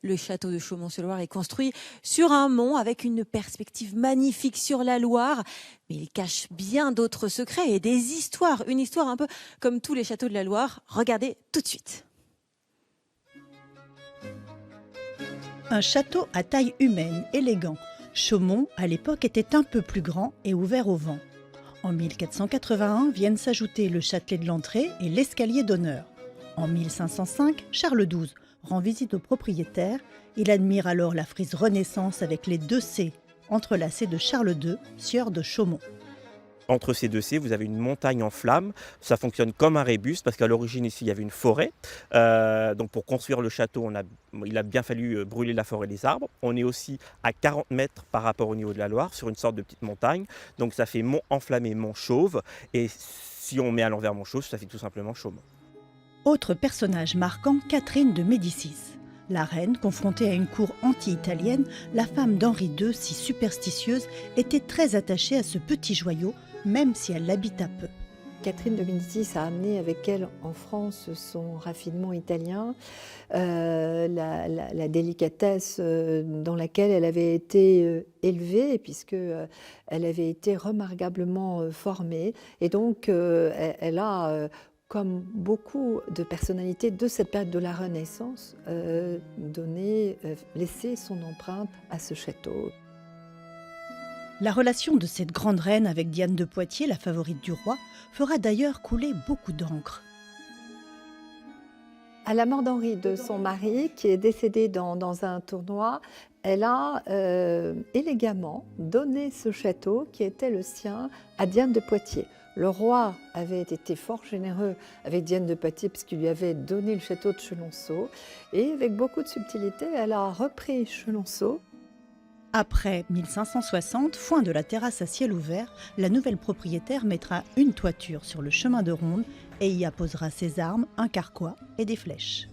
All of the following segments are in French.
Le château de Chaumont-sur-Loire est construit sur un mont avec une perspective magnifique sur la Loire. Mais il cache bien d'autres secrets et des histoires. Une histoire un peu comme tous les châteaux de la Loire. Regardez tout de suite. Un château à taille humaine, élégant. Chaumont, à l'époque, était un peu plus grand et ouvert au vent. En 1481 viennent s'ajouter le châtelet de l'entrée et l'escalier d'honneur. En 1505, Charles XII rend visite au propriétaire. Il admire alors la frise Renaissance avec les 2 C, entrelacés de Charles II, sieur de Chaumont. Entre ces 2 C, vous avez une montagne en flammes. Ça fonctionne comme un rébus parce qu'à l'origine ici, il y avait une forêt. Donc pour construire le château, il a bien fallu brûler la forêt et les arbres. On est aussi à 40 mètres par rapport au niveau de la Loire, sur une sorte de petite montagne. Donc ça fait mont enflammé, mont chauve. Et si on met à l'envers mont chauve, ça fait tout simplement Chaumont. Autre personnage marquant, Catherine de Médicis. La reine, confrontée à une cour anti-italienne, la femme d'Henri II, si superstitieuse, était très attachée à ce petit joyau, même si elle l'habita peu. Catherine de Médicis a amené avec elle en France son raffinement italien, la délicatesse dans laquelle elle avait été élevée, puisque elle avait été remarquablement formée. Et donc, elle a, comme beaucoup de personnalités de cette période de la Renaissance, laissé son empreinte à ce château. La relation de cette grande reine avec Diane de Poitiers, la favorite du roi, fera d'ailleurs couler beaucoup d'encre. À la mort d'Henri II, son mari, qui est décédé dans un tournoi, elle a élégamment donné ce château qui était le sien à Diane de Poitiers. Le roi avait été fort généreux avec Diane de Poitiers puisqu'il lui avait donné le château de Chenonceau. Et avec beaucoup de subtilité, elle a repris Chenonceau. Après 1560, foin de la terrasse à ciel ouvert, la nouvelle propriétaire mettra une toiture sur le chemin de ronde et y apposera ses armes, un carquois et des flèches.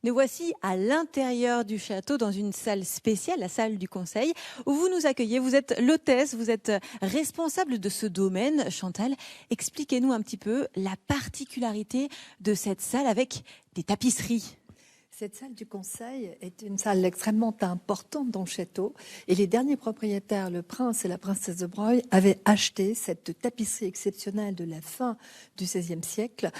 Nous voici à l'intérieur du château, dans une salle spéciale, la salle du conseil, où vous nous accueillez. Vous êtes l'hôtesse, vous êtes responsable de ce domaine. Chantal, expliquez-nous un petit peu la particularité de cette salle avec des tapisseries. Cette salle du conseil est une salle extrêmement importante dans le château. Et les derniers propriétaires, le prince et la princesse de Broglie, avaient acheté cette tapisserie exceptionnelle de la fin du XVIe siècle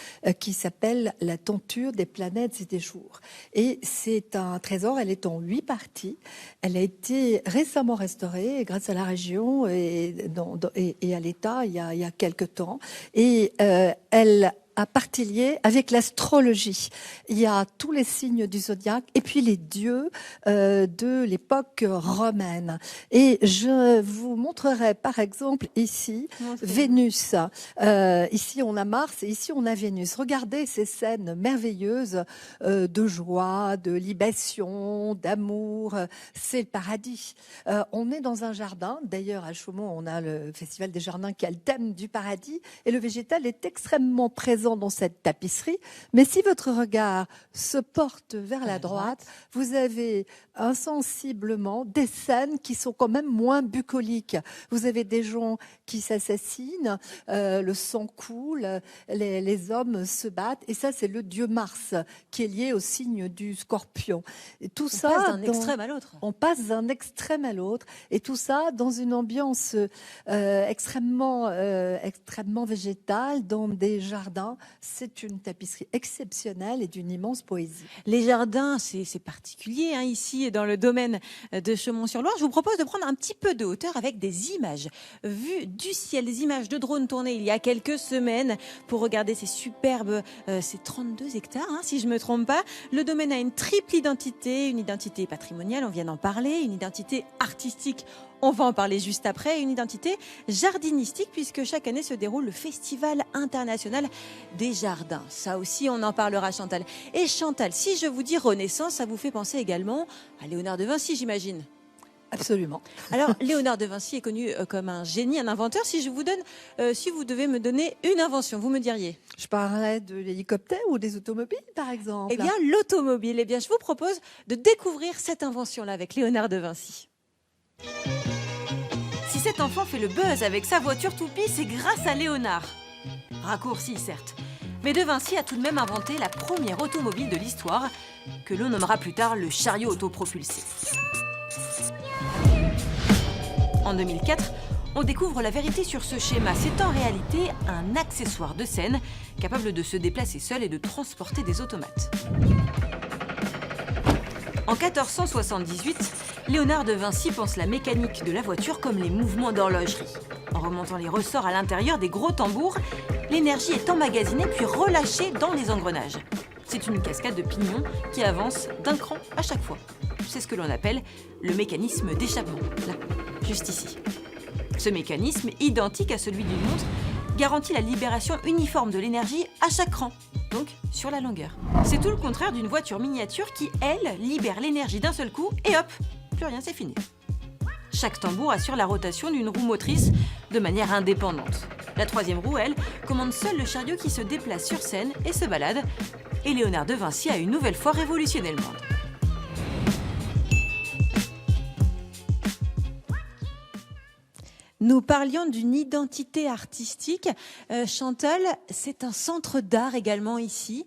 qui s'appelle la tenture des planètes et des jours. Et c'est un trésor, elle est en 8 parties. Elle a été récemment restaurée grâce à la région et à l'État il y a quelque temps. Et elle à partie liée avec l'astrologie. Il y a tous les signes du zodiaque et puis les dieux de l'époque romaine. Et je vous montrerai par exemple ici Vénus. Ici on a Mars et ici on a Vénus. Regardez ces scènes merveilleuses de joie, de libation, d'amour. C'est le paradis. On est dans un jardin. D'ailleurs à Chaumont on a le Festival des Jardins qui a le thème du paradis et le végétal est extrêmement présent dans cette tapisserie, mais si votre regard se porte vers la droite, vous avez insensiblement des scènes qui sont quand même moins bucoliques. Vous avez des gens qui s'assassinent, le sang coule, les hommes se battent, et ça c'est le dieu Mars qui est lié au signe du Scorpion. Et tout on passe d'un extrême à l'autre. On passe d'un extrême à l'autre, et tout ça dans une ambiance extrêmement végétale, dans des jardins. C'est une tapisserie exceptionnelle et d'une immense poésie. Les jardins, c'est particulier hein, ici dans le domaine de Chaumont-sur-Loire. Je vous propose de prendre un petit peu de hauteur avec des images vues du ciel, des images de drones tournées il y a quelques semaines pour regarder ces superbes, ces 32 hectares, hein, si je ne me trompe pas. Le domaine a une triple identité, une identité patrimoniale, on vient d'en parler, une identité artistique, on va en parler juste après, une identité jardinistique puisque chaque année se déroule le Festival international des jardins. Ça aussi, on en parlera Chantal. Et Chantal, si je vous dis Renaissance, ça vous fait penser également à Léonard de Vinci, j'imagine. Absolument. Alors, Léonard de Vinci est connu comme un génie, un inventeur. Si je vous donne, si vous devez me donner une invention, vous me diriez? Je parlerais de l'hélicoptère ou des automobiles, par exemple. Eh bien, l'automobile. Eh bien, je vous propose de découvrir cette invention-là avec Léonard de Vinci. Si cet enfant fait le buzz avec sa voiture toupie, c'est grâce à Léonard. Raccourci, certes. Mais De Vinci a tout de même inventé la première automobile de l'histoire, que l'on nommera plus tard le chariot autopropulsé. En 2004, on découvre la vérité sur ce schéma. C'est en réalité un accessoire de scène capable de se déplacer seul et de transporter des automates. En 1478, Léonard de Vinci pense la mécanique de la voiture comme les mouvements d'horlogerie. En remontant les ressorts à l'intérieur des gros tambours, l'énergie est emmagasinée puis relâchée dans les engrenages. C'est une cascade de pignons qui avance d'un cran à chaque fois. C'est ce que l'on appelle le mécanisme d'échappement, là, juste ici. Ce mécanisme, identique à celui d'une montre, garantit la libération uniforme de l'énergie à chaque cran, donc sur la longueur. C'est tout le contraire d'une voiture miniature qui, elle, libère l'énergie d'un seul coup et hop, plus rien, c'est fini. Chaque tambour assure la rotation d'une roue motrice de manière indépendante. La troisième roue, elle, commande seul le chariot qui se déplace sur scène et se balade. Et Léonard de Vinci a une nouvelle fois révolutionné le monde. Nous parlions d'une identité artistique. Chantal, c'est un centre d'art également ici.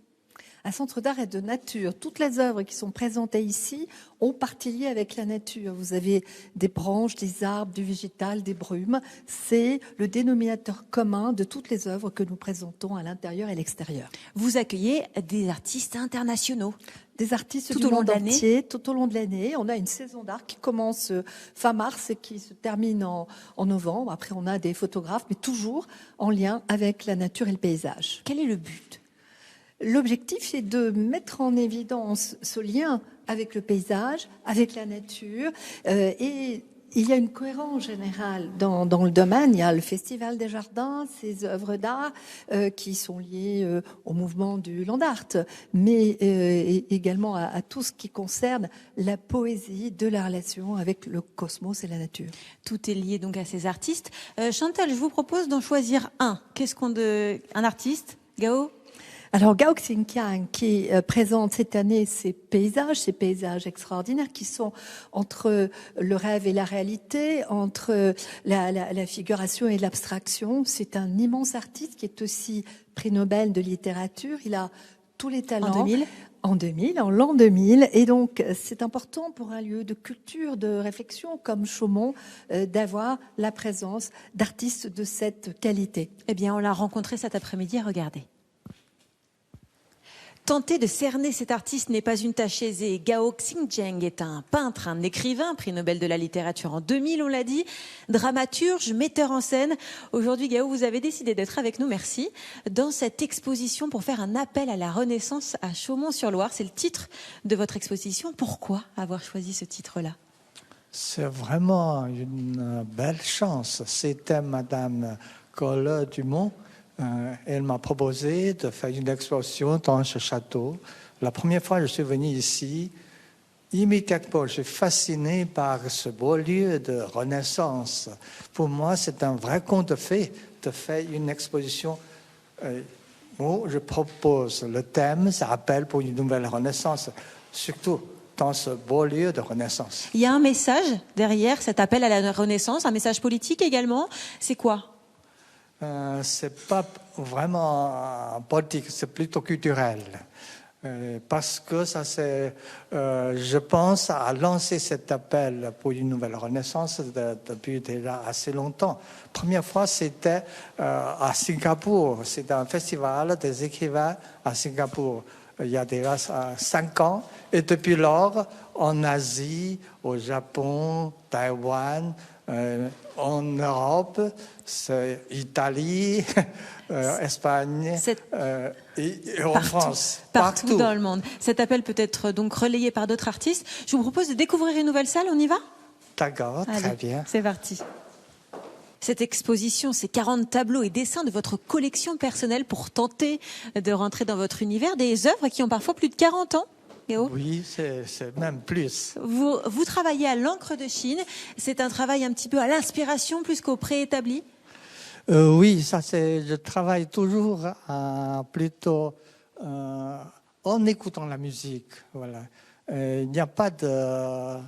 Un centre d'art et de nature. Toutes les œuvres qui sont présentées ici ont partie liée avec la nature. Vous avez des branches, des arbres, du végétal, des brumes. C'est le dénominateur commun de toutes les œuvres que nous présentons à l'intérieur et l'extérieur. Vous accueillez des artistes internationaux. Des artistes du monde entier, tout au long de l'année. On a une saison d'art qui commence fin mars et qui se termine en novembre. Après, on a des photographes, mais toujours en lien avec la nature et le paysage. Quel est le but ? L'objectif, c'est de mettre en évidence ce lien avec le paysage, avec la nature. Et il y a une cohérence générale dans le domaine. Il y a le Festival des Jardins, ces œuvres d'art qui sont liées au mouvement du land art, mais également à tout ce qui concerne la poésie de la relation avec le cosmos et la nature. Tout est lié donc à ces artistes. Chantal, je vous propose d'en choisir un. Un artiste, Gao ? Alors, Gao Xingqiang, qui présente cette année ces paysages extraordinaires qui sont entre le rêve et la réalité, entre la figuration et l'abstraction. C'est un immense artiste qui est aussi prix Nobel de littérature. Il a tous les talents. En l'an 2000. Et donc, c'est important pour un lieu de culture, de réflexion comme Chaumont, d'avoir la présence d'artistes de cette qualité. Eh bien, on l'a rencontré cet après-midi, regardez. Tenter de cerner cet artiste n'est pas une tâche aisée. Gao Xingqiang est un peintre, un écrivain, prix Nobel de la littérature en 2000, on l'a dit, dramaturge, metteur en scène. Aujourd'hui, Gao, vous avez décidé d'être avec nous, merci, dans cette exposition pour faire un appel à la Renaissance à Chaumont-sur-Loire. C'est le titre de votre exposition. Pourquoi avoir choisi ce titre-là ? C'est vraiment une belle chance. C'était Madame Colle-Dumont. Elle m'a proposé de faire une exposition dans ce château. La première fois que je suis venu ici, immédiatement, je suis fasciné par ce beau lieu de Renaissance. Pour moi, c'est un vrai conte de fées de faire une exposition où je propose le thème, ça appelle pour une nouvelle Renaissance, surtout dans ce beau lieu de Renaissance. Il y a un message derrière cet appel à la Renaissance, un message politique également. C'est quoi ? C'est pas vraiment politique, c'est plutôt culturel. Parce que ça c'est, je pense, à lancer cet appel pour une nouvelle Renaissance depuis déjà assez longtemps. Première fois, c'était à Singapour. C'était un festival des écrivains à Singapour. Il y a déjà 5 ans. Et depuis lors, en Asie, au Japon, Taïwan, en Europe, c'est Italie, Espagne et en France. Partout dans le monde. Cet appel peut être donc relayé par d'autres artistes. Je vous propose de découvrir une nouvelle salle, on y va ? D'accord, très bien. C'est parti. Cette exposition, ces 40 tableaux et dessins de votre collection personnelle pour tenter de rentrer dans votre univers, des œuvres qui ont parfois plus de 40 ans. Gao ? Oui, c'est même plus. Vous travaillez à l'encre de Chine. C'est un travail un petit peu à l'inspiration plus qu'au préétabli ? Oui, je travaille toujours plutôt en écoutant la musique. Voilà. Il n'y a pas de,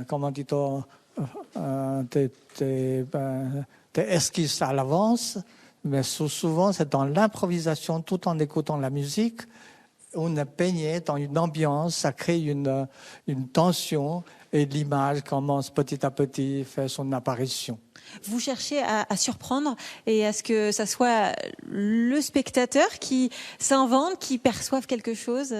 comment dit-on, des esquisses à l'avance. mais souvent c'est dans l'improvisation, tout en écoutant la musique. On est baigné dans une ambiance, ça crée une tension et l'image commence petit à petit à faire son apparition. Vous cherchez à surprendre et à ce que ça soit le spectateur qui s'invente, qui perçoive quelque chose.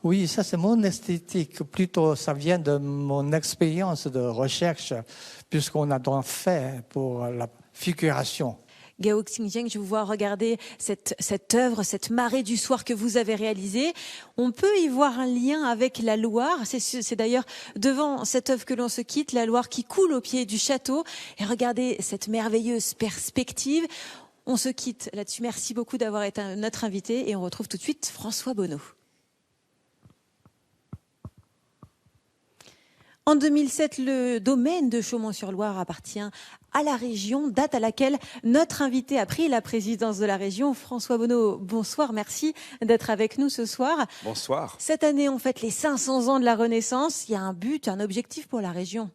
Oui, ça c'est mon esthétique. Plutôt, ça vient de mon expérience de recherche, puisqu'on a donc fait pour la figuration. Gao Xingjiang, je vous vois regarder cette œuvre, cette marée du soir que vous avez réalisée. On peut y voir un lien avec la Loire. C'est d'ailleurs devant cette œuvre que l'on se quitte, la Loire qui coule au pied du château. Et regardez cette merveilleuse perspective. On se quitte là-dessus. Merci beaucoup d'avoir été notre invité et on retrouve tout de suite François Bonneau. En 2007, le domaine de Chaumont-sur-Loire appartient à la région, date à laquelle notre invité a pris la présidence de la région. François Bonneau, bonsoir, merci d'être avec nous ce soir. Bonsoir. Cette année, on fête les 500 ans de la Renaissance. Il y a un but, un objectif pour la région.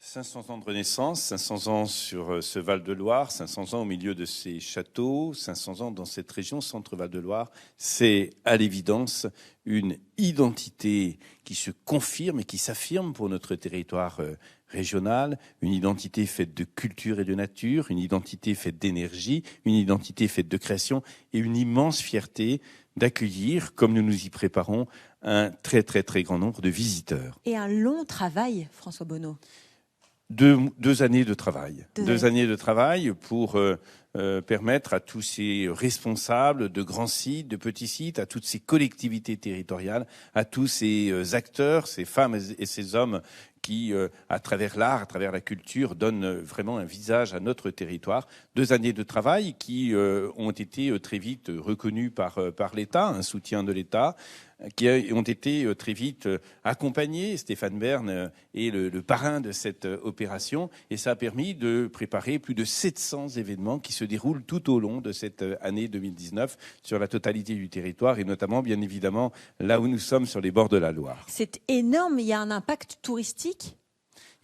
500 ans de Renaissance, 500 ans sur ce Val-de-Loire, 500 ans au milieu de ces châteaux, 500 ans dans cette région Centre-Val-de-Loire. C'est à l'évidence une identité qui se confirme et qui s'affirme pour notre territoire régional, une identité faite de culture et de nature, une identité faite d'énergie, une identité faite de création et une immense fierté d'accueillir, comme nous nous y préparons, un très très très grand nombre de visiteurs. Et un long travail, François Bonneau. Deux années de travail. Deux années de travail pour permettre à tous ces responsables de grands sites, de petits sites, à toutes ces collectivités territoriales, à tous ces acteurs, ces femmes et ces hommes qui, à travers l'art, à travers la culture, donnent vraiment un visage à notre territoire. 2 années de travail qui ont été très vite reconnues par l'État, un soutien de l'État, qui ont été très vite accompagnés. Stéphane Bern est le parrain de cette opération et ça a permis de préparer plus de 700 événements qui se déroulent tout au long de cette année 2019 sur la totalité du territoire et notamment, bien évidemment, là où nous sommes sur les bords de la Loire. C'est énorme, il y a un impact touristique ?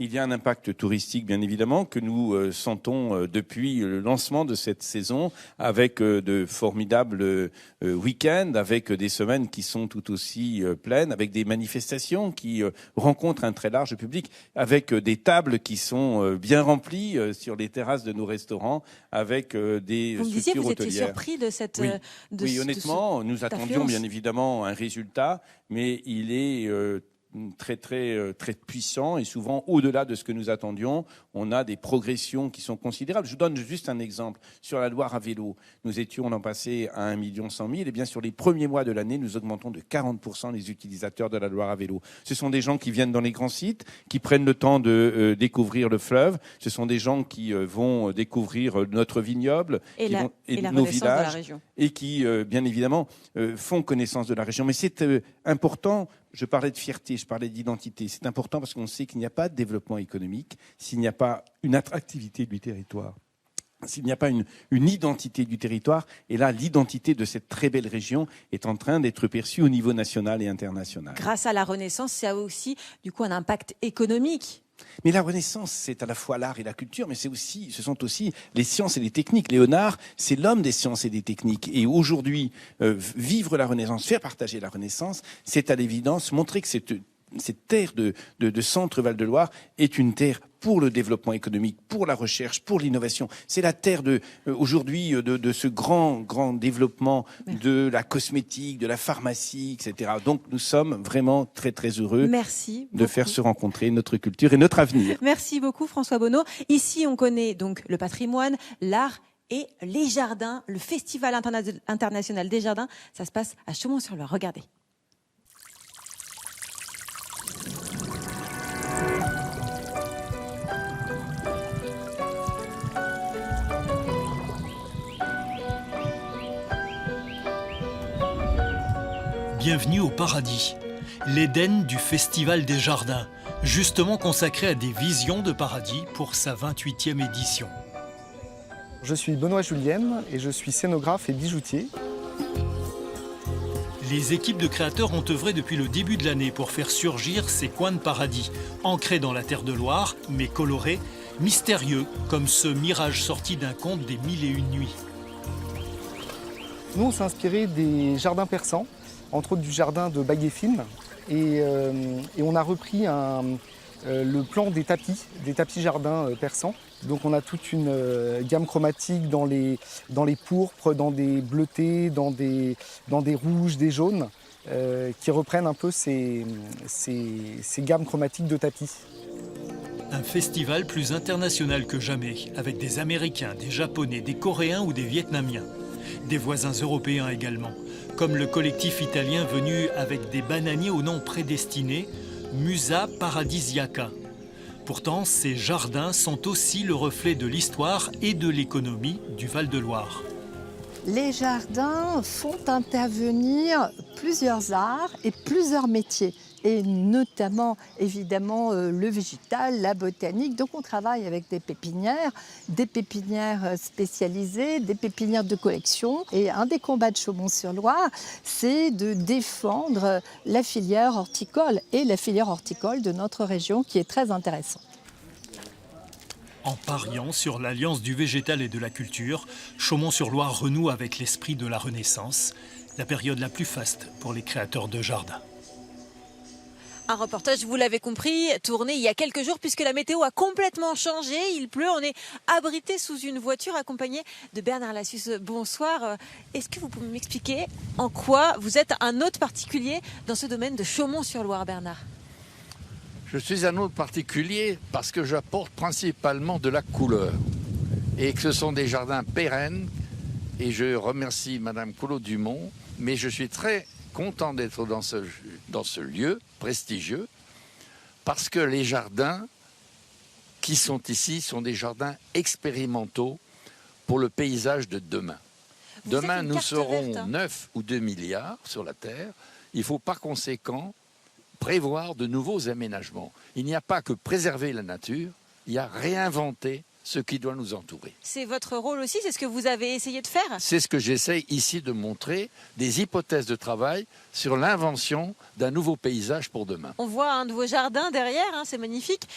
Il y a un impact touristique, bien évidemment, que nous sentons depuis le lancement de cette saison, avec de formidables week-ends, avec des semaines qui sont tout aussi pleines, avec des manifestations qui rencontrent un très large public, avec des tables qui sont bien remplies sur les terrasses de nos restaurants, avec des Vous me disiez, structures vous étiez hôtelières. surpris de cette... Oui, de honnêtement, nous attendions bien évidemment un résultat, mais il est très puissant et souvent au-delà de ce que nous attendions. On a des progressions qui sont considérables. Je vous donne juste un exemple. Sur la Loire à vélo, nous étions l'an passé à 1 100 000. Et bien sur les premiers mois de l'année, nous augmentons de 40% les utilisateurs de la Loire à vélo. Ce sont des gens qui viennent dans les grands sites, qui prennent le temps de découvrir le fleuve. Ce sont des gens qui vont découvrir notre vignoble et nos villages et qui, bien évidemment, font connaissance de la région. Mais c'est important. Je parlais de fierté, je parlais d'identité. C'est important parce qu'on sait qu'il n'y a pas de développement économique s'il n'y a pas une attractivité du territoire, s'il n'y a pas une identité du territoire. Et là, l'identité de cette très belle région est en train d'être perçue au niveau national et international. Grâce à la Renaissance, ça a aussi, du coup, un impact économique. Mais la Renaissance, c'est à la fois l'art et la culture, mais ce sont aussi les sciences et les techniques. Léonard, c'est l'homme des sciences et des techniques. Et aujourd'hui, vivre la Renaissance, faire partager la Renaissance, c'est à l'évidence montrer que cette terre de Centre Val-de-Loire est une terre pour le développement économique, pour la recherche, pour l'innovation. C'est la terre aujourd'hui de ce grand développement de la cosmétique, de la pharmacie, etc. Donc nous sommes vraiment très très heureux de faire se rencontrer notre culture et notre avenir. Merci beaucoup François Bonneau. Ici on connaît donc le patrimoine, l'art et les jardins, le Festival international des jardins. Ça se passe à Chaumont-sur-Loire. Regardez. Bienvenue au paradis, l'Éden du Festival des Jardins, justement consacré à des visions de paradis pour sa 28e édition. Je suis Benoît Juliem et je suis scénographe et bijoutier. Les équipes de créateurs ont œuvré depuis le début de l'année pour faire surgir ces coins de paradis, ancrés dans la terre de Loire, mais colorés mystérieux comme ce mirage sorti d'un conte des 1001 nuits. Nous, on s'est inspiré des jardins persans, entre autres du jardin de Baguéfine, et on a repris le plan des tapis jardins persans. Donc on a toute une gamme chromatique dans les pourpres, dans des bleutés, dans des rouges, des jaunes, qui reprennent un peu ces gammes chromatiques de tapis. Un festival plus international que jamais, avec des Américains, des Japonais, des Coréens ou des Vietnamiens. Des voisins européens également, comme le collectif italien venu avec des bananiers au nom prédestiné, Musa Paradisiaca. Pourtant, ces jardins sont aussi le reflet de l'histoire et de l'économie du Val-de-Loire. Les jardins font intervenir plusieurs arts et plusieurs métiers, et notamment évidemment le végétal, la botanique. Donc on travaille avec des pépinières spécialisées, des pépinières de collection. Et un des combats de Chaumont-sur-Loire, c'est de défendre la filière horticole et la filière horticole de notre région qui est très intéressante. En pariant sur l'alliance du végétal et de la culture, Chaumont-sur-Loire renoue avec l'esprit de la Renaissance, la période la plus faste pour les créateurs de jardins. Un reportage, vous l'avez compris, tourné il y a quelques jours puisque la météo a complètement changé. Il pleut, on est abrité sous une voiture accompagnée de Bernard Lassus. Bonsoir. Est-ce que vous pouvez m'expliquer en quoi vous êtes un hôte particulier dans ce domaine de Chaumont-sur-Loire, Bernard ? Je suis un hôte particulier parce que j'apporte principalement de la couleur et que ce sont des jardins pérennes. Et je remercie Madame Collot-Dumont, mais je suis très content d'être dans ce lieu prestigieux parce que les jardins qui sont ici sont des jardins expérimentaux pour le paysage de demain. Demain, nous serons 9 ou 2 milliards sur la Terre. Il faut par conséquent prévoir de nouveaux aménagements. Il n'y a pas que préserver la nature, il y a réinventer ce qui doit nous entourer. C'est votre rôle aussi, c'est ce que vous avez essayé de faire ? C'est ce que j'essaye ici de montrer, des hypothèses de travail sur l'invention d'un nouveau paysage pour demain. On voit un de vos jardins derrière, c'est magnifique.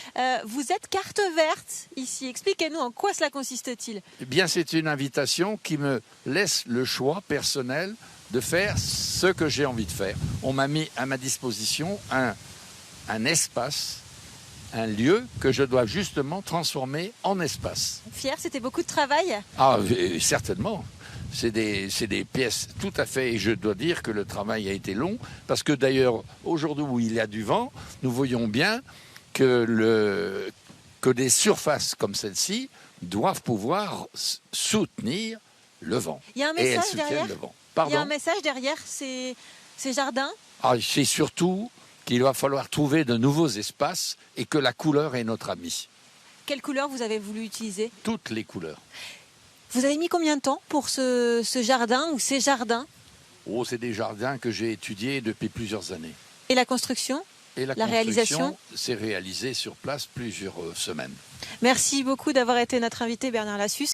Vous êtes carte verte ici. Expliquez-nous en quoi cela consiste-t-il ? Eh bien, c'est une invitation qui me laisse le choix personnel de faire ce que j'ai envie de faire. On m'a mis à ma disposition un espace, un lieu que je dois justement transformer en espace. Fier, c'était beaucoup de travail ? Ah, certainement. C'est des pièces tout à fait, et je dois dire que le travail a été long, parce que d'ailleurs, aujourd'hui où il y a du vent, nous voyons bien que des surfaces comme celle-ci doivent pouvoir soutenir le vent. Il y a un message derrière ? Il y a un message derrière ces jardins ? C'est surtout qu'il va falloir trouver de nouveaux espaces et que la couleur est notre amie. Quelle couleur vous avez voulu utiliser ? Toutes les couleurs. Vous avez mis combien de temps pour ce jardin ou ces jardins ? C'est des jardins que j'ai étudiés depuis plusieurs années. Et la construction ? Et la réalisation s'est réalisée sur place plusieurs semaines. Merci beaucoup d'avoir été notre invité, Bernard Lassus.